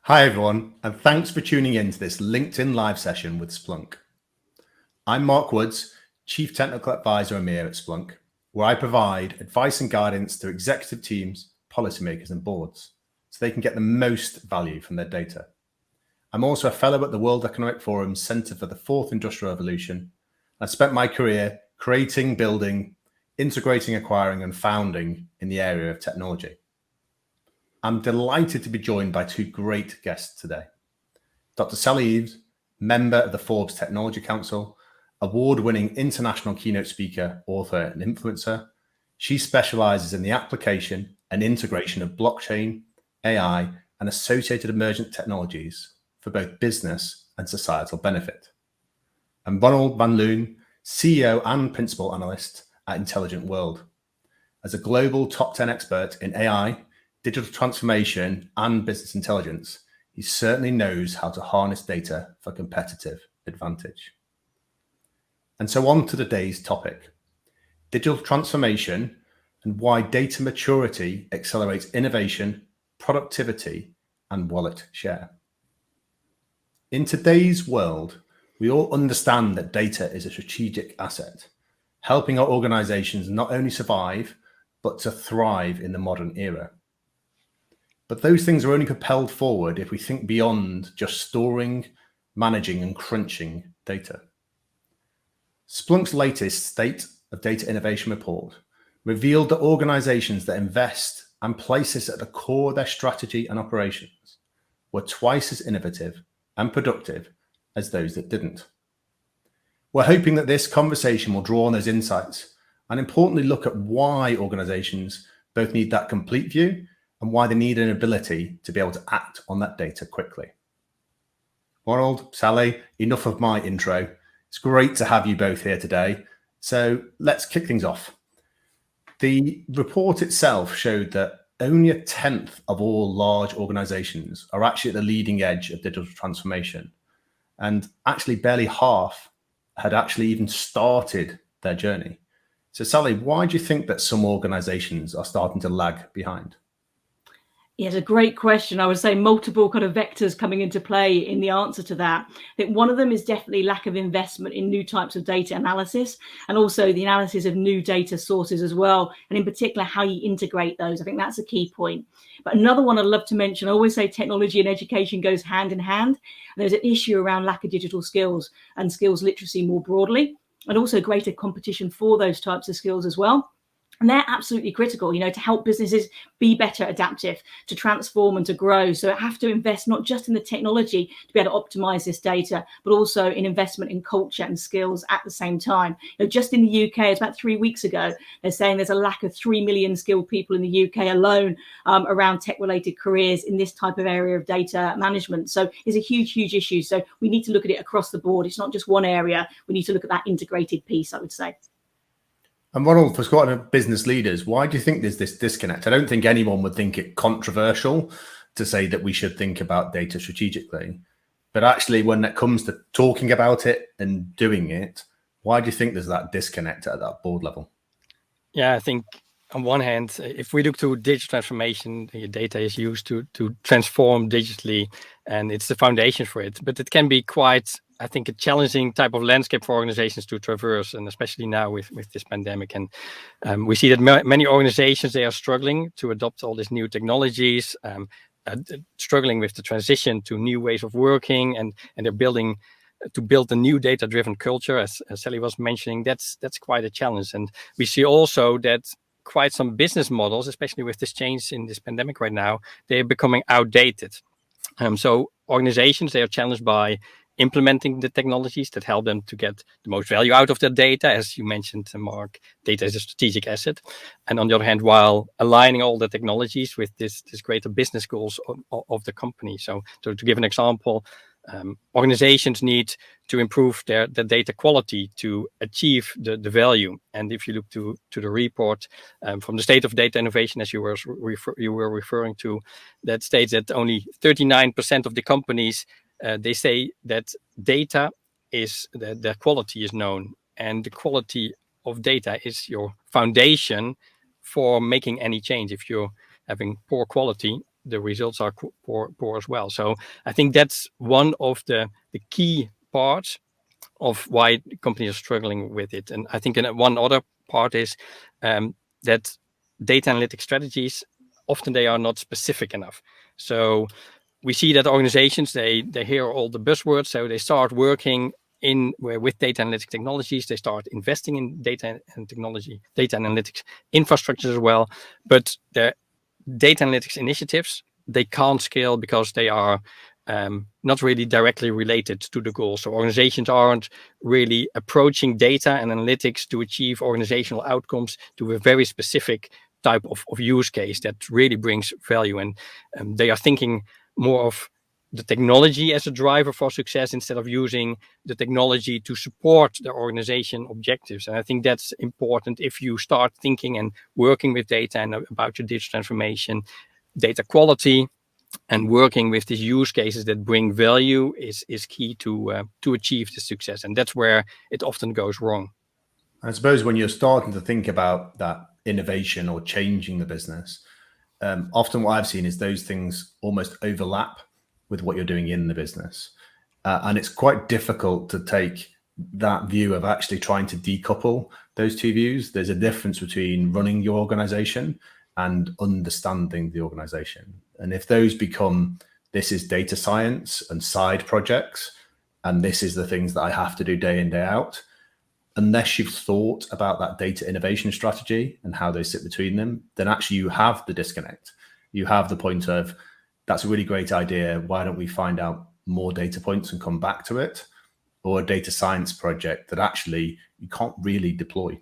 Hi everyone, and thanks for tuning in to this LinkedIn live session with Splunk. I'm Mark Woods, Chief Technical Advisor EMEA at Splunk, where I provide advice and guidance to executive teams, policymakers and boards, so they can get the most value from their data. I'm also a fellow at the World Economic Forum's Centre for the Fourth Industrial Revolution. I've spent my career creating, building, integrating, acquiring and founding in the area of technology. I'm delighted to be joined by two great guests today. Dr. Sally Eaves, member of the Forbes Technology Council, award-winning international keynote speaker, author, and influencer. She specializes in the application and integration of blockchain, AI, and associated emergent technologies for both business and societal benefit. And Ronald van Loon, CEO and principal analyst at Intelligent World. As a global top 10 expert in AI, digital transformation and business intelligence, he certainly knows how to harness data for competitive advantage. And so on to today's topic, digital transformation and why data maturity accelerates innovation, productivity, and wallet share. In today's world, we all understand that data is a strategic asset, helping our organizations not only survive, but to thrive in the modern era. But those things are only propelled forward if we think beyond just storing, managing, and crunching data. Splunk's latest State of Data Innovation report revealed that organizations that invest and place this at the core of their strategy and operations were twice as innovative and productive as those that didn't. We're hoping that this conversation will draw on those insights and importantly look at why organizations both need that complete view and why they need an ability to be able to act on that data quickly. Ronald, Sally, enough of my intro. It's great to have you both here today. So let's kick things off. The report itself showed that only 1/10 of all large organizations are actually at the leading edge of digital transformation. And actually barely half had actually even started their journey. So Sally, why do you think that some organizations are starting to lag behind? Yeah, it's a great question. I would say multiple kind of vectors coming into play in the answer to that. I think one of them is definitely lack of investment in new types of data analysis and also the analysis of new data sources as well. And in particular, how you integrate those. I think that's a key point. But another one I'd love to mention, I always say technology and education goes hand in hand. And there's an issue around lack of digital skills and skills literacy more broadly, and also greater competition for those types of skills as well. And they're absolutely critical, to help businesses be better adaptive, to transform and to grow. So I have to invest not just in the technology to be able to optimize this data, but also in investment in culture and skills at the same time. Just in the UK, it's about 3 weeks ago, they're saying there's a lack of 3 million skilled people in the UK alone around tech-related careers in this type of area of data management. So it's a huge, huge issue. So we need to look at it across the board. It's not just one area. We need to look at that integrated piece, I would say. And Ronald, for squad of business leaders, why do you think there's this disconnect? I don't think anyone would think it controversial to say that we should think about data strategically. But actually, when it comes to talking about it and doing it, why do you think there's that disconnect at that board level? Yeah, I think on one hand, if we look to digital transformation, data is used to transform digitally, and it's the foundation for it. But it can be quite, I think, a challenging type of landscape for organizations to traverse, and especially now with this pandemic. And we see that many organizations, they are struggling to adopt all these new technologies, struggling with the transition to new ways of working, and they're build a new data-driven culture, as Sally was mentioning. That's quite a challenge. And we see also that quite some business models, especially with this change in this pandemic right now, they're becoming outdated. So organizations, they are challenged by implementing the technologies that help them to get the most value out of their data. As you mentioned, Mark, data is a strategic asset. And on the other hand, while aligning all the technologies with this greater business goals of the company. So to give an example, organizations need to improve their data quality to achieve the value. And if you look to the report from the State of Data Innovation, as you were referring to, that states that only 39% of the companies they say that data is the quality is known, and the quality of data is your foundation for making any change. If you're having poor quality, the results are poor as well. So I think that's one of the key parts of why companies are struggling with it. And I think one other part is that data analytics strategies, often they are not specific enough. So we see that organizations, they hear all the buzzwords, so they start working with data analytics technologies, they start investing in data and technology, data analytics infrastructure as well. But the data analytics initiatives, they can't scale because they are not really directly related to the goal. So organizations aren't really approaching data and analytics to achieve organizational outcomes to a very specific type of use case that really brings value. And they are thinking more of the technology as a driver for success instead of using the technology to support the organization objectives. And I think that's important if you start thinking and working with data and about your digital transformation, data quality, and working with these use cases that bring value is key to achieve the success. And that's where it often goes wrong. I suppose when you're starting to think about that innovation or changing the business, often what I've seen is those things almost overlap with what you're doing in the business. And it's quite difficult to take that view of actually trying to decouple those two views. There's a difference between running your organization and understanding the organization. And if those become, this is data science and side projects, and this is the things that I have to do day in, day out, unless you've thought about that data innovation strategy and how they sit between them, then actually you have the disconnect. You have the point of, that's a really great idea. Why don't we find out more data points and come back to it? Or a data science project that actually you can't really deploy.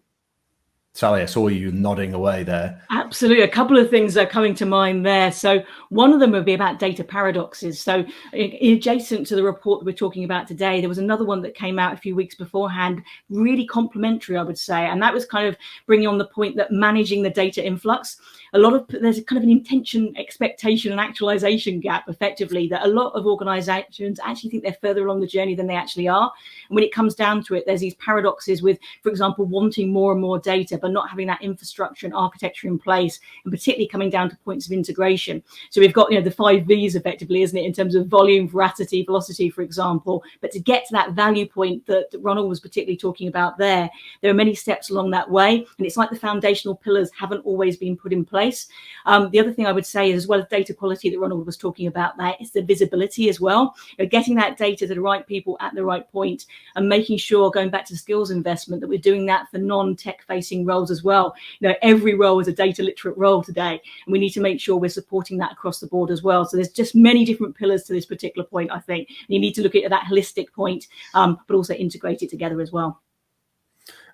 Sally, I saw you nodding away there. Absolutely. A couple of things are coming to mind there. So one of them would be about data paradoxes. So adjacent to the report that we're talking about today, there was another one that came out a few weeks beforehand, really complementary, I would say. And that was kind of bringing on the point that managing the data influx, there's kind of an intention, expectation and actualization gap, effectively, that a lot of organizations actually think they're further along the journey than they actually are. And when it comes down to it, there's these paradoxes with, for example, wanting more and more data, but not having that infrastructure and architecture in place, and particularly coming down to points of integration. So we've got, the 5 V's effectively, isn't it, in terms of volume, veracity, velocity, for example. But to get to that value point that Ronald was particularly talking about there are many steps along that way. And it's like the foundational pillars haven't always been put in place. The other thing I would say is, as well as data quality that Ronald was talking about there, is the visibility as well. Getting that data to the right people at the right point, and making sure, going back to skills investment, that we're doing that for non-tech facing roles as well. Every role is a data literate role today, and we need to make sure we're supporting that across the board as well. So there's just many different pillars to this particular point, I think. And you need to look at that holistic point, but also integrate it together as well.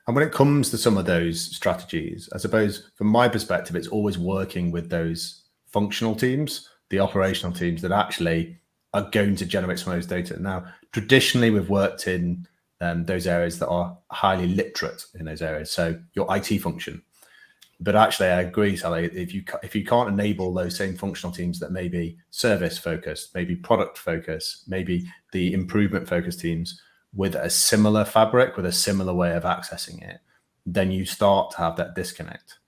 And when it comes to some of those strategies, I suppose from my perspective, it's always working with those functional teams, the operational teams that actually are going to generate some of those data. Now, traditionally, we've worked in those areas that are highly literate in those areas. So your IT function. But actually, I agree, Sally, if you can't enable those same functional teams that may be service focused, maybe product focused, maybe the improvement focused teams with a similar fabric, with a similar way of accessing it, then you start to have that disconnect.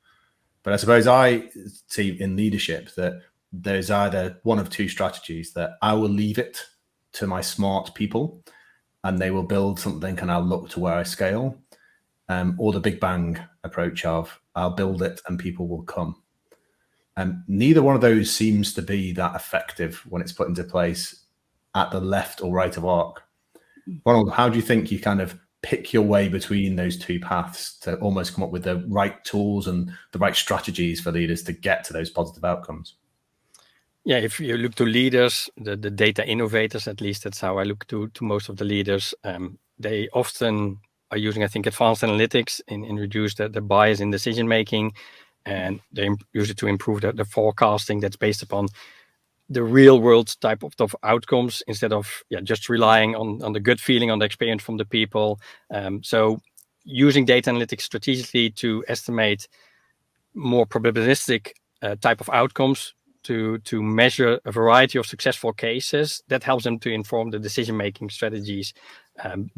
But I suppose I see in leadership that there's either one of two strategies: that I will leave it to my smart people and they will build something and I'll look to where I scale, or the big bang approach of I'll build it and people will come. And neither one of those seems to be that effective when it's put into place at the left or right of arc. Ronald, how do you think you kind of pick your way between those two paths to almost come up with the right tools and the right strategies for leaders to get to those positive outcomes? Yeah, if you look to leaders, the data innovators, at least that's how I look to most of the leaders, they often are using, I think, advanced analytics and reduce the bias in decision making, and they use it to improve the forecasting that's based upon the real world type of outcomes, instead of just relying on the gut feeling, on the experience from the people. So using data analytics strategically to estimate more probabilistic type of outcomes, to measure a variety of successful cases, that helps them to inform the decision-making strategies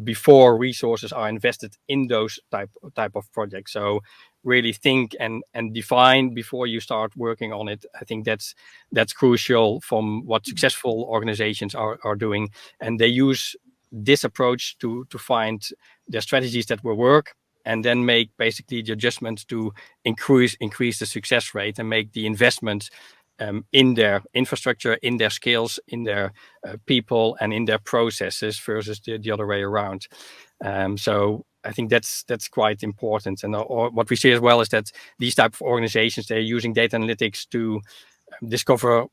before resources are invested in those type of projects. So really think and define before you start working on it. I think that's crucial from what successful organizations are doing, and they use this approach to find their strategies that will work, and then make basically the adjustments to increase the success rate and make the investment in their infrastructure, in their skills, in their people, and in their processes versus the other way around. So I think that's quite important. And what we see as well is that these type of organizations, they're using data analytics to discover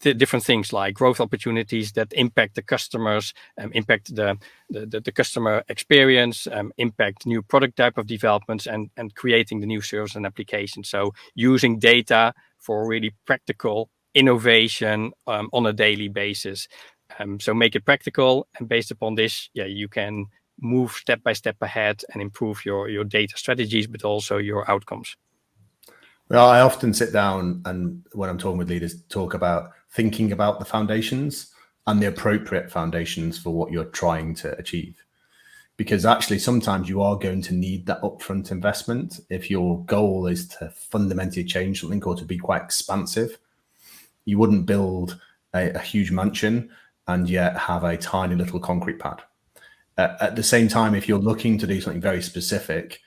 different things like growth opportunities that impact the customers, impact the customer experience, impact new product type of developments, and creating the new service and applications. So using data for really practical innovation on a daily basis. So make it practical, and based upon this, you can move step by step ahead and improve your data strategies, but also your outcomes. Well, I often sit down and when I'm talking with leaders, talk about thinking about the foundations and the appropriate foundations for what you're trying to achieve. Because actually, sometimes you are going to need that upfront investment. If your goal is to fundamentally change something or to be quite expansive, you wouldn't build a huge mansion and yet have a tiny little concrete pad. At the same time, if you're looking to do something very specific,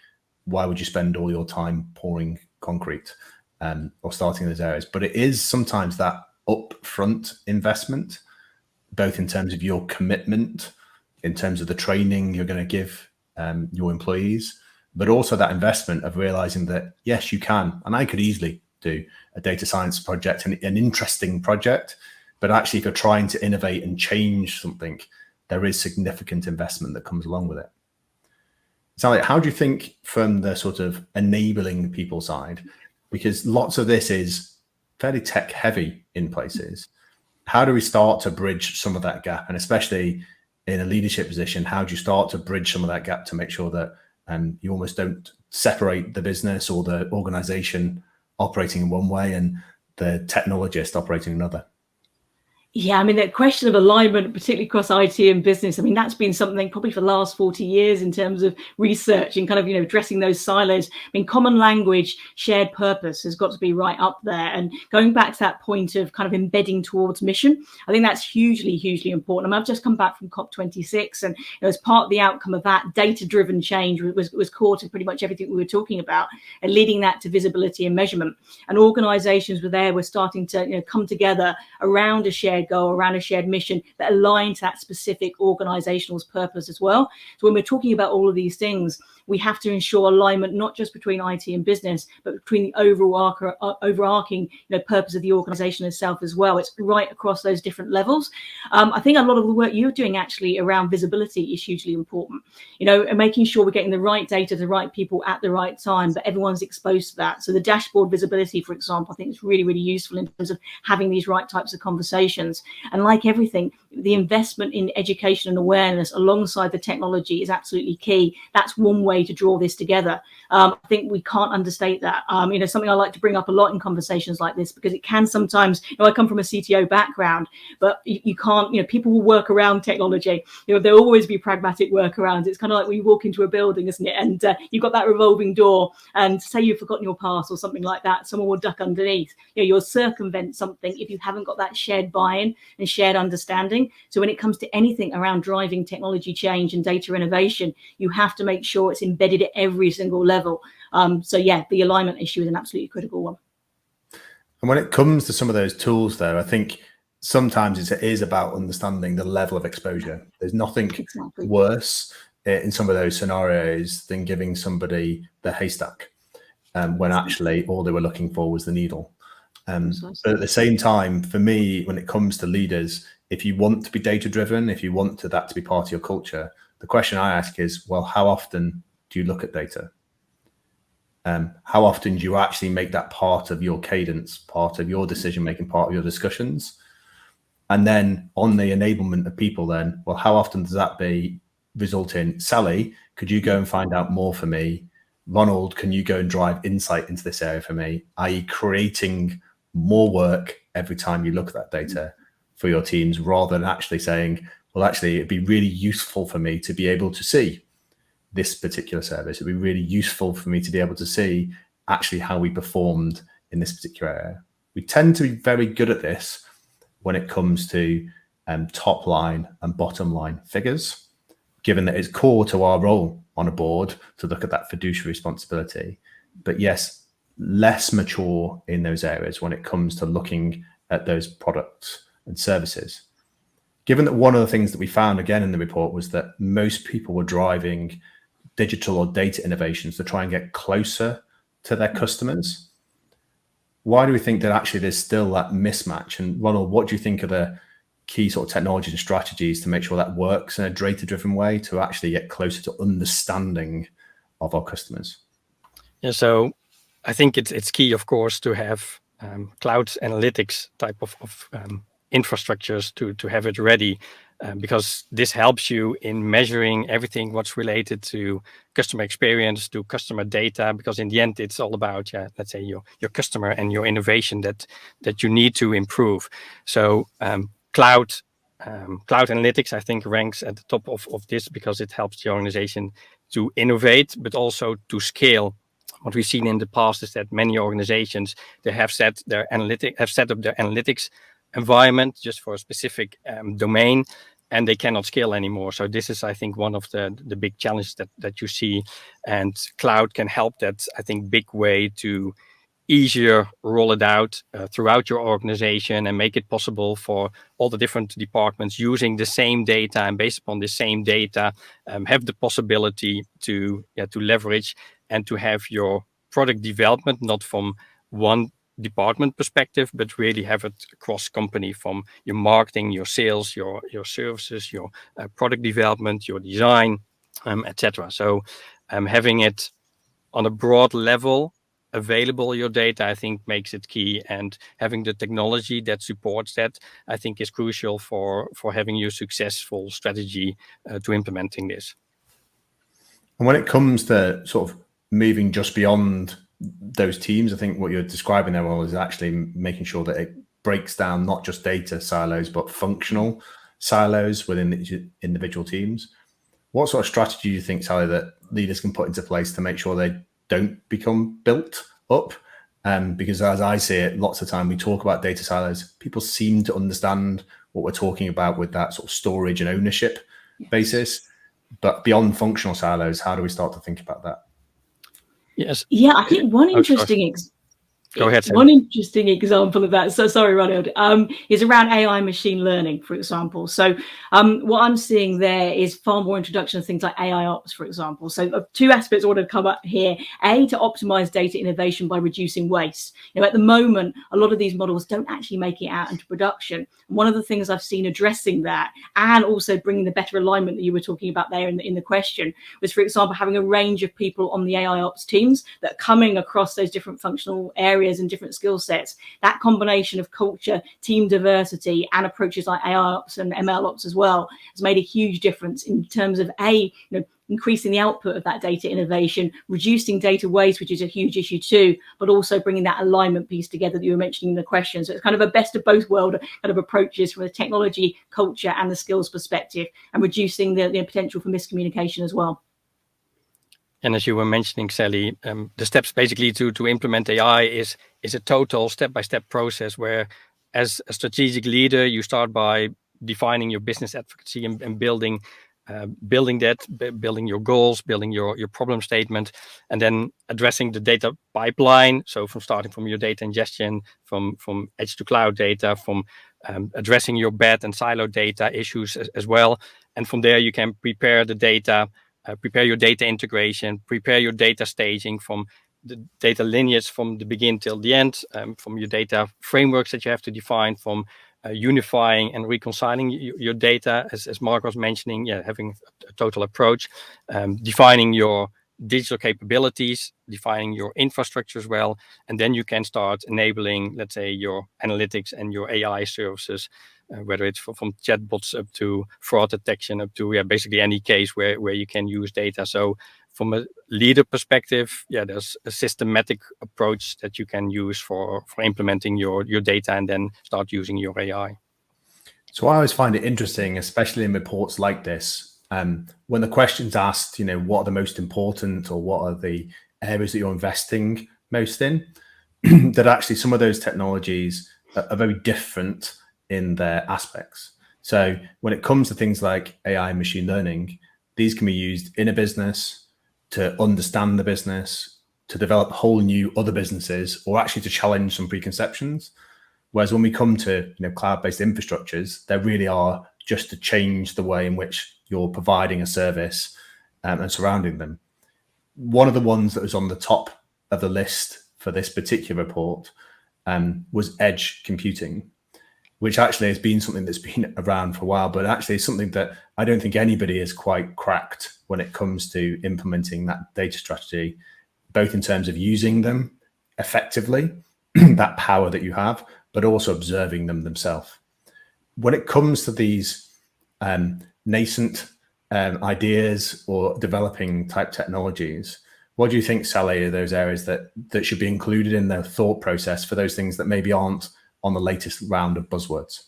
why would you spend all your time pouring concrete or starting in those areas? But it is sometimes that upfront investment, both in terms of your commitment, in terms of the training you're going to give your employees, but also that investment of realizing that, yes, you can. And I could easily do a data science project, an interesting project, but actually if you're trying to innovate and change something, there is significant investment that comes along with it. Sally, how do you think from the sort of enabling people side, because lots of this is fairly tech heavy in places, how do we start to bridge some of that gap? And especially in a leadership position, how do you start to bridge some of that gap to make sure that you almost don't separate the business or the organization operating in one way and the technologist operating another? Yeah, I mean, that question of alignment, particularly across IT and business, I mean, that's been something probably for the last 40 years in terms of research and kind of, addressing those silos. I mean, common language, shared purpose has got to be right up there. And going back to that point of kind of embedding towards mission, I think that's hugely, hugely important. I mean, I've just come back from COP26, and as part of the outcome of that, data-driven change was core to pretty much everything we were talking about, and leading that to visibility and measurement. And organizations were starting to come together around a shared goal, around a shared mission that align to that specific organizational purpose as well. So when we're talking about all of these things, we have to ensure alignment, not just between IT and business, but between the overarching purpose of the organization itself as well. It's right across those different levels. I think a lot of the work you're doing actually around visibility is hugely important, and making sure we're getting the right data to the right people at the right time, but everyone's exposed to that. So the dashboard visibility, for example, I think is really, really useful in terms of having these right types of conversations. And like everything, the investment in education and awareness alongside the technology is absolutely key. That's one way to draw this together. I think we can't understate that. Something I like to bring up a lot in conversations like this, because it can sometimes, I come from a CTO background, but you can't, people will work around technology. There'll always be pragmatic workarounds. It's kind of like when you walk into a building, isn't it? And you've got that revolving door, and say you've forgotten your pass or something like that, someone will duck underneath. You'll circumvent something if you haven't got that shared buy-in and shared understanding. So when it comes to anything around driving technology change and data innovation, you have to make sure it's embedded at every single level. The alignment issue is an absolutely critical one. And when it comes to some of those tools, though, I think sometimes it is about understanding the level of exposure. There's nothing worse in some of those scenarios than giving somebody the haystack when actually all they were looking for was the needle. But at the same time, for me, when it comes to leaders, if you want to be data driven, if you want that to be part of your culture, the question I ask is, well, how often do you look at data? How often do you actually make that part of your cadence, part of your decision making, part of your discussions? And then on the enablement of people, then, well, how often does that result in, Sally, could you go and find out more for me? Ronald, can you go and drive insight into this area for me? i.e. creating more work every time you look at that data for your teams, rather than actually saying, well, actually, it'd be really useful for me to be able to see this particular service. It'd be really useful for me to be able to see actually how we performed in this particular area. We tend to be very good at this when it comes to top line and bottom line figures, given that it's core to our role on a board to look at that fiduciary responsibility. But yes, less mature in those areas when it comes to looking at those products and services. Given that one of the things that we found again in the report was that most people were driving digital or data innovations to try and get closer to their customers. Why do we think that actually there's still that mismatch? And Ronald, what do you think are the key sort of technologies and strategies to make sure that works in a data-driven way to actually get closer to understanding of our customers? Yeah, so I think it's key, of course, to have cloud analytics type of infrastructures to have it ready, because this helps you in measuring everything what's related to customer experience, to customer data, because in the end it's all about, let's say your customer and your innovation that you need to improve. So cloud analytics, I think, ranks at the top of this because it helps the organization to innovate, but also to scale. What we've seen in the past is that many organizations, they have set up their analytics environment just for a specific domain, and they cannot scale anymore. So this is, I think, one of the big challenges that you see, and cloud can help that, I think, big way to easier roll it out throughout your organization and make it possible for all the different departments using the same data, and based upon the same data, have the possibility to leverage and to have your product development not from one department perspective, but really have it across company, from your marketing, your sales, your services, your product development, your design, etc. So having it on a broad level available, your data, I think, makes it key, and having the technology that supports that, I think, is crucial for having your successful strategy to implementing this. And when it comes to sort of moving just beyond those teams, I think what you're describing there, Will, is actually making sure that it breaks down not just data silos, but functional silos within the individual teams. What sort of strategy do you think, Sally, that leaders can put into place to make sure they don't become built up? Because as I see it, lots of time we talk about data silos, people seem to understand what we're talking about with that sort of storage and ownership basis. But beyond functional silos, how do we start to think about that? Yes. Yeah, I think one interesting Go ahead, Sam. One interesting example of that, so sorry, Ronald, is around AI machine learning, for example. So what I'm seeing there is far more introduction of things like AI ops, for example. So two aspects I want to come up here. A, to optimize data innovation by reducing waste. At the moment, a lot of these models don't actually make it out into production. And one of the things I've seen addressing that, and also bringing the better alignment that you were talking about there in the question, was, for example, having a range of people on the AI ops teams that are coming across those different functional areas and different skill sets. That combination of culture, team diversity, and approaches like AI ops and ML ops as well has made a huge difference in terms of increasing the output of that data innovation, reducing data waste, which is a huge issue too, but also bringing that alignment piece together that you were mentioning in the question. So it's kind of a best of both worlds kind of approaches from the technology, culture, and the skills perspective, and reducing the potential for miscommunication as well. And as you were mentioning, Sally, the steps basically to implement AI is a total step-by-step process where, as a strategic leader, you start by defining your business advocacy and building your goals, building your problem statement, and then addressing the data pipeline. So from starting from your data ingestion, from edge to cloud data, from addressing your bad and silo data issues as well. And from there, you can prepare the data, prepare your data integration, prepare your data staging from the data lineage from the begin till the end, from your data frameworks that you have to define, from unifying and reconciling your data, as Mark was mentioning, having a total approach, defining your digital capabilities, defining your infrastructure as well, and then you can start enabling, let's say, your analytics and your AI services, whether it's from chatbots up to fraud detection, up to basically any case where you can use data. So from a leader perspective, there's a systematic approach that you can use for implementing your data and then start using your AI. So I always find it interesting, especially in reports like this, when the question's asked, what are the most important or what are the areas that you're investing most in, that actually some of those technologies are very different in their aspects. So when it comes to things like AI and machine learning, these can be used in a business to understand the business, to develop whole new other businesses, or actually to challenge some preconceptions. Whereas when we come to cloud-based infrastructures, they really are just to change the way in which you're providing a service and surrounding them. One of the ones that was on the top of the list for this particular report was edge computing, which actually has been something that's been around for a while, but actually is something that I don't think anybody has quite cracked when it comes to implementing that data strategy, both in terms of using them effectively, that power that you have, but also observing them themselves. When it comes to these nascent ideas or developing type technologies, what do you think, Sally, are those areas that should be included in the thought process for those things that maybe aren't on the latest round of buzzwords?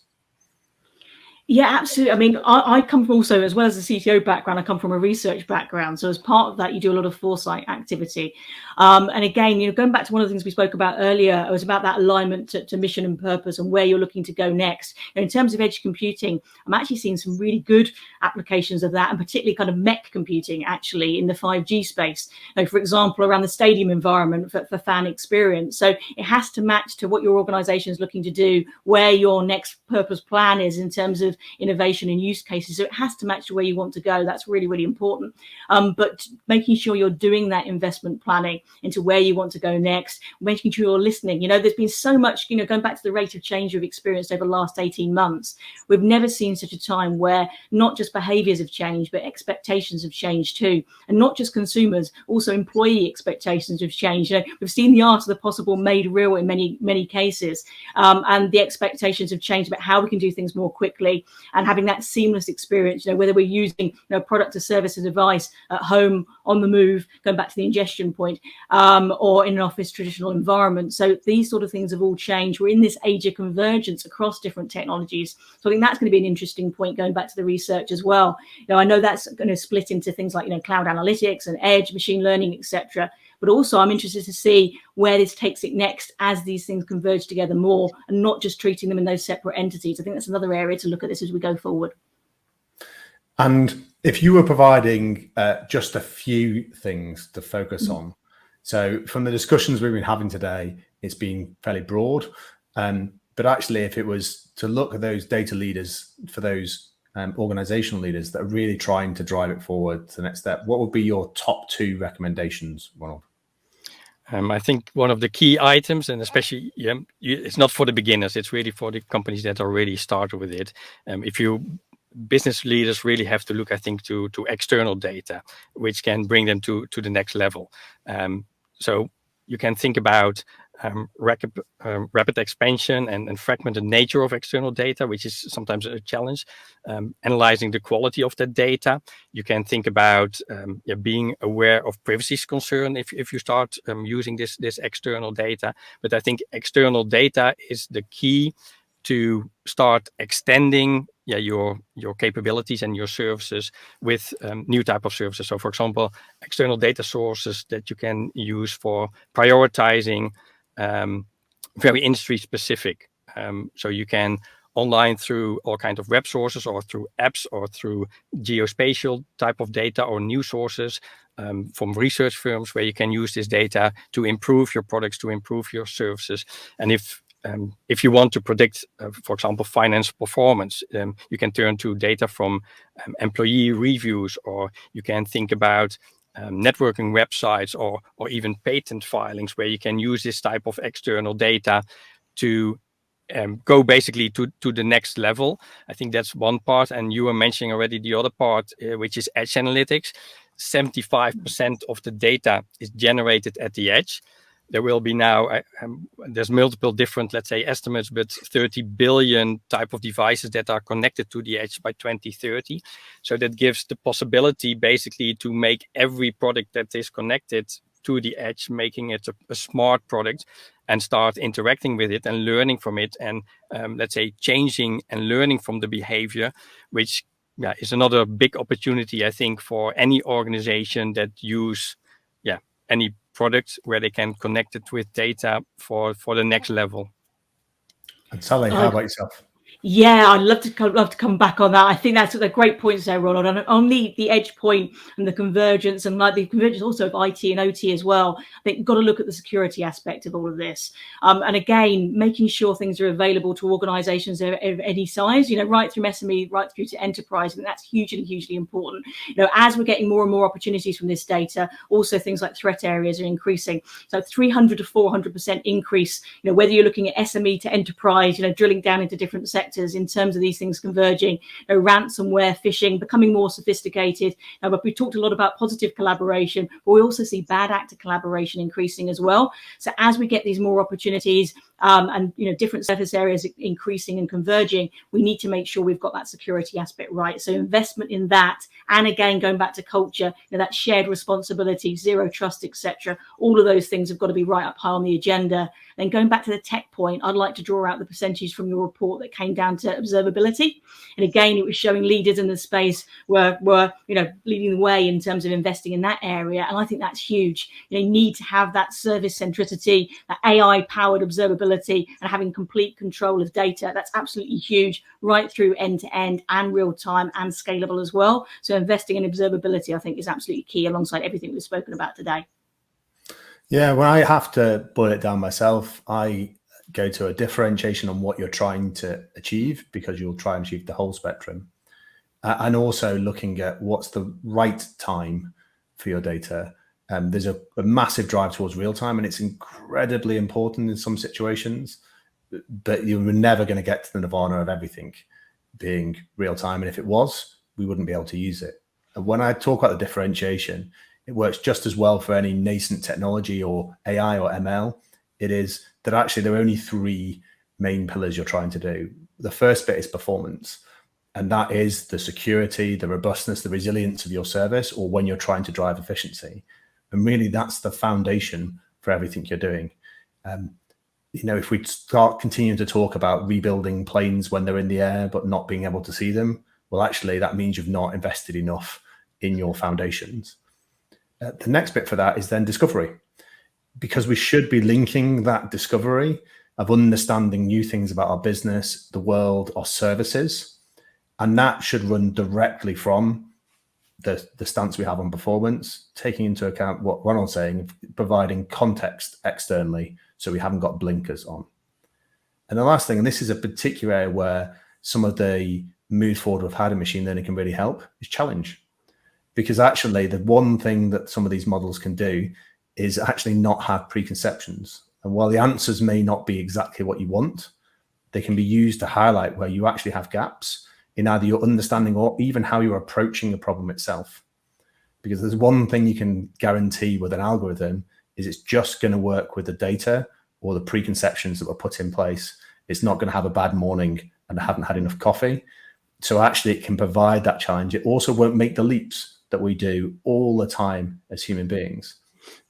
Yeah, absolutely. I mean, I come from also, as well as a CTO background, I come from a research background. So as part of that, you do a lot of foresight activity. And again, going back to one of the things we spoke about earlier, it was about that alignment to mission and purpose and where you're looking to go next. In terms of edge computing, I'm actually seeing some really good applications of that, and particularly kind of mech computing actually in the 5G space. For example, around the stadium environment for fan experience. So it has to match to what your organization is looking to do, where your next purpose plan is in terms of innovation and use cases. So it has to match to where you want to go. That's really, really important. But making sure you're doing that investment planning into where you want to go next, making sure you're listening. There's been so much, going back to the rate of change we've experienced over the last 18 months. We've never seen such a time where not just behaviors have changed, but expectations have changed too. And not just consumers, also employee expectations have changed. We've seen the art of the possible made real in many, many cases. And the expectations have changed about how we can do things more quickly and having that seamless experience, whether we're using product or service or device at home, on the move, going back to the ingestion point, or in an office traditional environment. So these sort of things have all changed. We're in this age of convergence across different technologies. So I think that's going to be an interesting point going back to the research as well. I know that's going to split into things like, cloud analytics and edge, machine learning, etc. But also I'm interested to see where this takes it next as these things converge together more and not just treating them in those separate entities. I think that's another area to look at this as we go forward. And if you were providing just a few things to focus on, so from the discussions we've been having today, it's been fairly broad. But actually, if it was to look at those data leaders, for those organizational leaders that are really trying to drive it forward to the next step, what would be your top 2 recommendations, Ronald? I think one of the key items, and especially it's not for the beginners, it's really for the companies that already started with it. Business leaders really have to look, I think, to external data, which can bring them to the next level. So you can think about rapid expansion and fragmented nature of external data, which is sometimes a challenge. Analyzing the quality of that data. You can think about being aware of privacy concern if you start using this external data. But I think external data is the key to start extending your capabilities and your services with new type of services. So, for example, external data sources that you can use for prioritizing very industry specific. So you can online through all kinds of web sources or through apps or through geospatial type of data or news sources from research firms where you can use this data to improve your products, to improve your services. And if you want to predict, for example, finance performance, you can turn to data from employee reviews, or you can think about networking websites or even patent filings where you can use this type of external data to go basically to the next level. I think that's one part. And you were mentioning already the other part, which is edge analytics. 75% of the data is generated at the edge. There will be now, there's multiple different, let's say, estimates, but 30 billion type of devices that are connected to the edge by 2030. So that gives the possibility basically to make every product that is connected to the edge, making it a smart product, and start interacting with it and learning from it, and let's say changing and learning from the behavior, which is another big opportunity, I think, for any organization that use any products where they can connect it with data for the next level. And Sally, how about yourself? Yeah, I'd love to come back on that. I think that's a great point there, Ronald. And on the edge point and the convergence, and like the convergence also of IT and OT as well. I think you've got to look at the security aspect of all of this. And again, making sure things are available to organisations of any size. Right through SME, right through to enterprise. And that's hugely important. As we're getting more and more opportunities from this data, also things like threat areas are increasing. So 300 to 400% increase. Whether you're looking at SME to enterprise, drilling down into different sectors in terms of these things converging, ransomware, phishing, becoming more sophisticated. But we talked a lot about positive collaboration, but we also see bad actor collaboration increasing as well. So as we get these more opportunities and different surface areas increasing and converging, we need to make sure we've got that security aspect right. So investment in that, and again going back to culture, that shared responsibility, zero trust, etc. All of those things have got to be right up high on the agenda. Then going back to the tech point, I'd like to draw out the percentage from your report that came down to observability. And again, it was showing leaders in the space were leading the way in terms of investing in that area. And I think that's huge. You need to have that service centricity, that AI powered observability, and having complete control of data. That's absolutely huge, right through end to end and real time and scalable as well. So investing in observability, I think, is absolutely key alongside everything we've spoken about today. Yeah, when I have to boil it down myself, I go to a differentiation on what you're trying to achieve, because you'll try and achieve the whole spectrum. And also looking at what's the right time for your data. There's a massive drive towards real time, and it's incredibly important in some situations, but you're never going to get to the nirvana of everything being real time. And if it was, we wouldn't be able to use it. And when I talk about the differentiation, it works just as well for any nascent technology or AI or ML. It is that actually there are only three main pillars you're trying to do. The first bit is performance, and that is the security, the robustness, the resilience of your service, or when you're trying to drive efficiency. And really that's the foundation for everything you're doing. If we start continuing to talk about rebuilding planes when they're in the air but not being able to see them, well, actually that means you've not invested enough in your foundations. The next bit for that is then discovery, because we should be linking that discovery of understanding new things about our business, the world, our services, and that should run directly from the stance we have on performance, taking into account what Ronald's saying, providing context externally so we haven't got blinkers on. And the last thing, and this is a particular area where some of the move forward we've had in machine learning can really help, is challenge. Because actually the one thing that some of these models can do is actually not have preconceptions. And while the answers may not be exactly what you want, they can be used to highlight where you actually have gaps in either your understanding or even how you're approaching the problem itself. Because there's one thing you can guarantee with an algorithm is it's just going to work with the data or the preconceptions that were put in place. It's not going to have a bad morning and I haven't had enough coffee. So actually it can provide that challenge. It also won't make the leaps that we do all the time as human beings.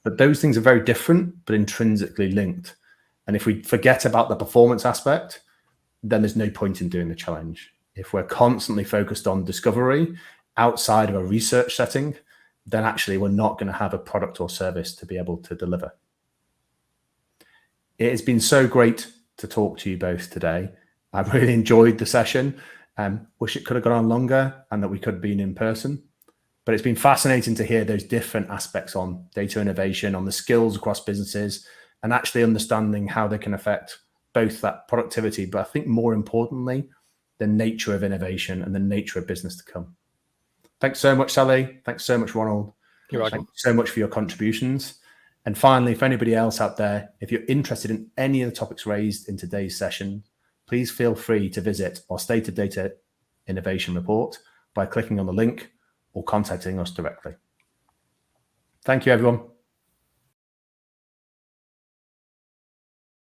But those things are very different, but intrinsically linked. And if we forget about the performance aspect, then there's no point in doing the challenge. If we're constantly focused on discovery outside of a research setting, then actually we're not going to have a product or service to be able to deliver. It has been so great to talk to you both today. I've really enjoyed the session. Wish it could have gone on longer and that we could have been in person. But it's been fascinating to hear those different aspects on data innovation, on the skills across businesses, and actually understanding how they can affect both that productivity, but I think more importantly, the nature of innovation and the nature of business to come. Thanks so much, Sally. Thanks so much, Ronald. You're welcome. Thank you so much for your contributions. And finally, for anybody else out there, if you're interested in any of the topics raised in today's session, please feel free to visit our State of Data Innovation report by clicking on the link or contacting us directly. Thank you, everyone.